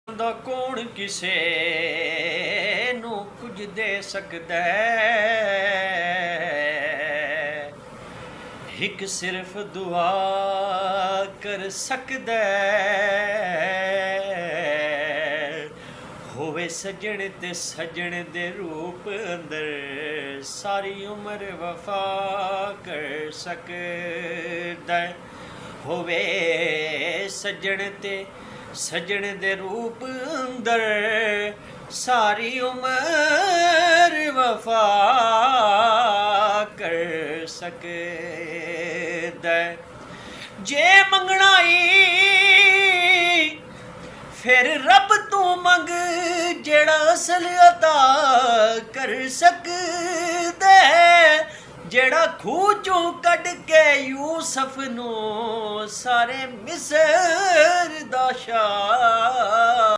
ਦਾ ਕੌਣ ਕਿਸੇ ਨੂੰ ਕੁਝ ਦੇ ਸਕਦਾ ਇੱਕ ਸਿਰਫ ਦੁਆ ਕਰ ਸਕਦਾ ਹੋਵੇ ਸਜਣ ਤੇ ਸਜਣ ਦੇ ਰੂਪ ਅੰਦਰ ਸਾਰੀ ਉਮਰ ਵਫਾ ਕਰ ਸਕਦਾ ਹੋਵੇ ਸਜਣ ਤੇ ਸਜਣ ਦੇ ਰੂਪ ਅੰਦਰ ਸਾਰੀ ਉਮਰ ਵਫਾ ਕਰ ਸਕਦਾ ਜੇ ਮੰਗਣਾ ਈ ਫਿਰ ਰੱਬ ਤੋਂ ਮੰਗ ਜਿਹੜਾ ਅਸਲ ਅਤਾ ਕਰ ਸਕਦਾ ਜਿਹੜਾ ਖੂਹ ਚੋਂ ਕੱਢ ਕੇ ਯੂਸਫ ਨੂੰ ਸਾਰੇ ਮਿਸਰ ਦਾ ਸ਼ਾਹ